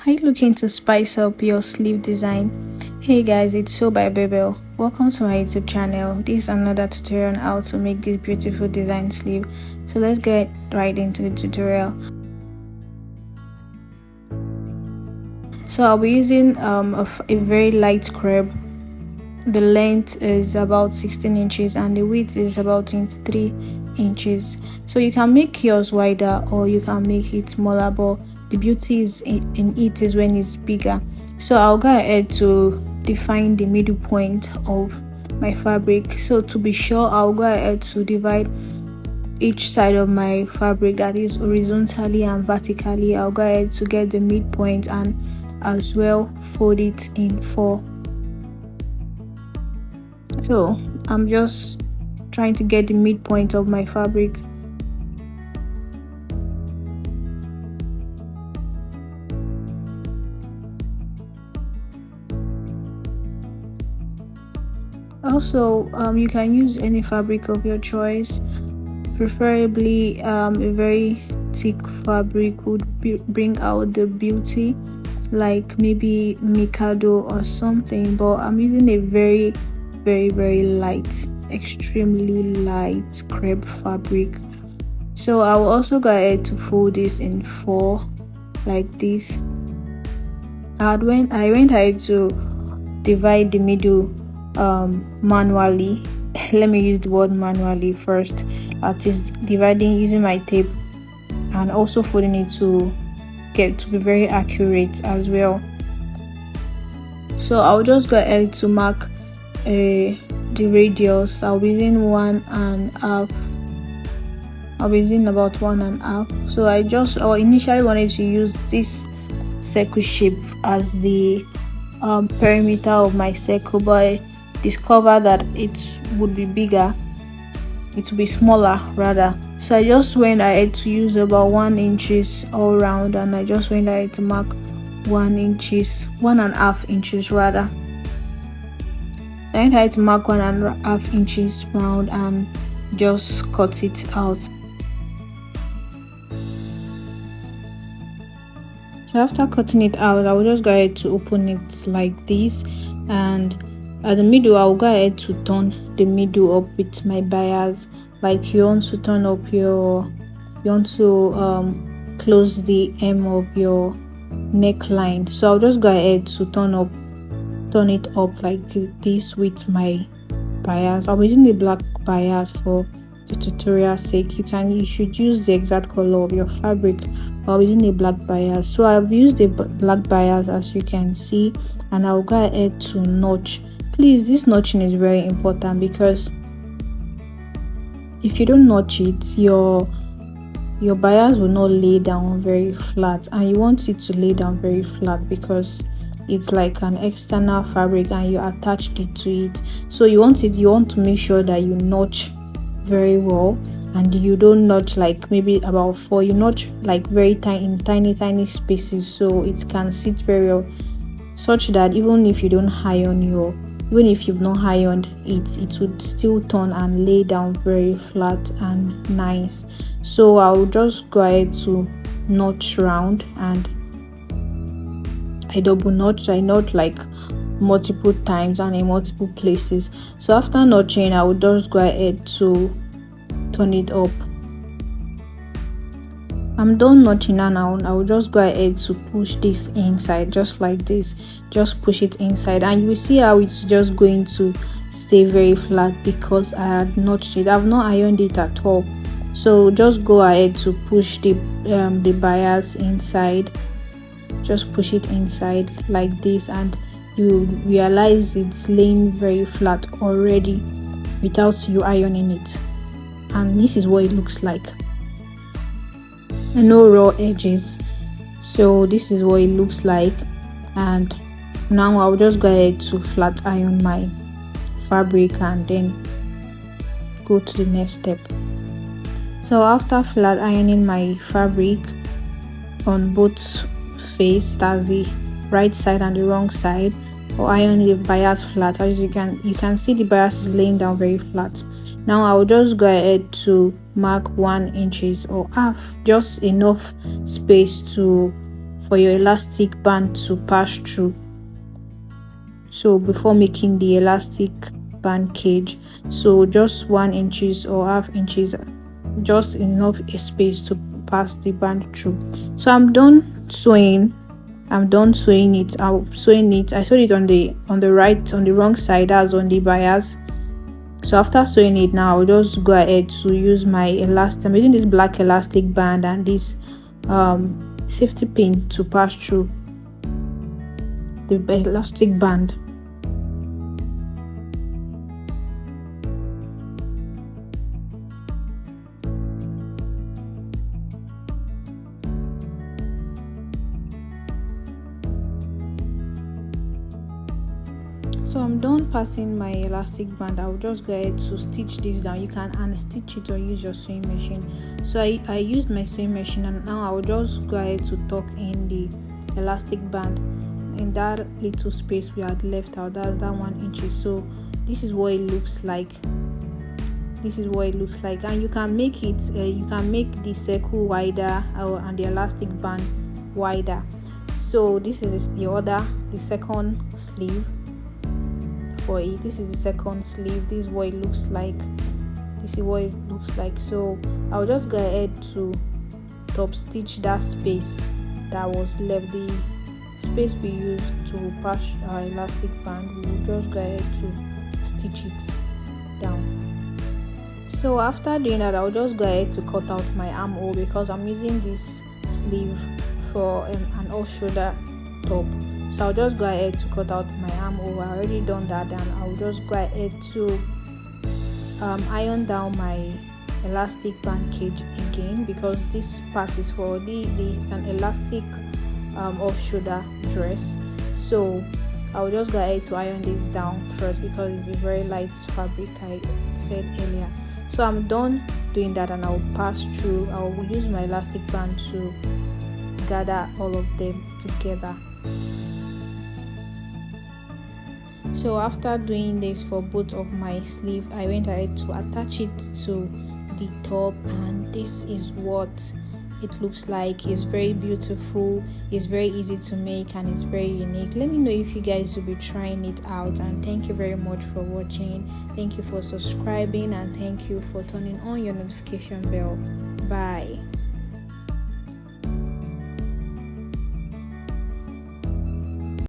Are you looking to spice up your sleeve design? Hey guys, it's So by Babel. Welcome to my YouTube channel. This is another tutorial on how to make this beautiful design sleeve. So let's get right into the tutorial. So I'll be using a very light crepe. The length is about 16 inches and the width is about 23 inches. So you can make yours wider or you can make it smaller, but the beauty is in it is when it's bigger. So I'll go ahead to define the middle point of my fabric. So to be sure, I'll go ahead to divide each side of my fabric, that is horizontally and vertically. I'll go ahead to get the midpoint and as well fold it in four. So I'm just trying to get the midpoint of my fabric. Also, you can use any fabric of your choice. Preferably a very thick fabric would bring out the beauty, like maybe Mikado or something, but I'm using a very light, extremely light crepe fabric. So I will also go ahead to fold this in four like this. I went ahead to divide the middle manually. Let me use the word manually first. That is dividing using my tape and also folding it to get to be very accurate as well. So I'll just go ahead to mark the radius. I'll be using 1.5. I'll be using about 1.5. So I initially wanted to use this circle shape as the perimeter of my circle, but I discovered that it would be bigger. It will be smaller rather. So I just went ahead to use about 1 inches all round, and I just went ahead to mark 1.5 inches rather. So I went ahead to mark 1.5 inches round and just cut it out. So after cutting it out, I will just go ahead to open it like this, and at the middle I'll go ahead to turn the middle up with my bias. Like you want to turn up close the hem of your neckline. So I'll just go ahead to turn it up like this with my bias. I'm using the black bias for the tutorial sake. You should use the exact color of your fabric. I'm using a black bias, so I've used a black bias as you can see, and I'll go ahead to notch. Please, this notching is very important because if you don't notch it, your bias will not lay down very flat, and you want it to lay down very flat because it's like an external fabric and you attached it to it. So you want to make sure that you notch very well, and you don't notch like maybe about 4. You notch like very tiny spaces so it can sit very well, such that even if you've not ironed it would still turn and lay down very flat and nice. So I'll just go ahead to notch round, and I double notch. I notch like multiple times and in multiple places. So after notching, I will just go ahead to turn it up. I'm done notching now. I will just go ahead to push this inside just like this. Just push it inside, and you will see how it's just going to stay very flat because I had notched it. I've not ironed it at all. So just go ahead to push the bias inside. Just push it inside like this, and you realize it's laying very flat already without you ironing it. And this is what it looks like. No raw edges. So this is what it looks like, and now I'll just go ahead to flat iron my fabric and then go to the next step. So after flat ironing my fabric on both face, that's the right side and the wrong side, or iron the bias flat, as you can see the bias is laying down very flat. Now I will just go ahead to mark 1 inches or half, just enough space for your elastic band to pass through. So before making the elastic band cage, so just 1 inches or half inches, just enough space to pass the band through. So I'm done sewing it. I'm sewing it. I sewed it on the wrong side, that's on the bias. So after sewing it, now I'll just go ahead to use my elastic. I'm using this black elastic band and this safety pin to pass through the elastic band. So I'm done passing my elastic band. I'll just go ahead to stitch this down. You can unstitch it or use your sewing machine. So I used my sewing machine, and now I'll just go ahead to tuck in the elastic band in that little space we had left out. That's that 1 inch. So this is what it looks like. And you can make it. You can make the circle wider and the elastic band wider. So this is the second sleeve. For it, this is the second sleeve. This is what it looks like. So I'll just go ahead to top stitch that space that was left, the space we used to pass our elastic band. We will just go ahead to stitch it down. So after doing that, I'll just go ahead to cut out my armhole because I'm using this sleeve for an off-shoulder top. So I'll just go ahead to cut out my armhole. I already done that, and I'll just go ahead to iron down my elastic band cage again, because this part is for an elastic off-shoulder dress. So I'll just go ahead to iron this down first because it's a very light fabric, I said earlier. So I'm done doing that, and I'll use my elastic band to gather all of them together. So after doing this for both of my sleeve, I went ahead to attach it to the top, and this is what it looks like. It's very beautiful, it's very easy to make, and it's very unique. Let me know if you guys will be trying it out, and thank you very much for watching. Thank you for subscribing, and thank you for turning on your notification bell. Bye.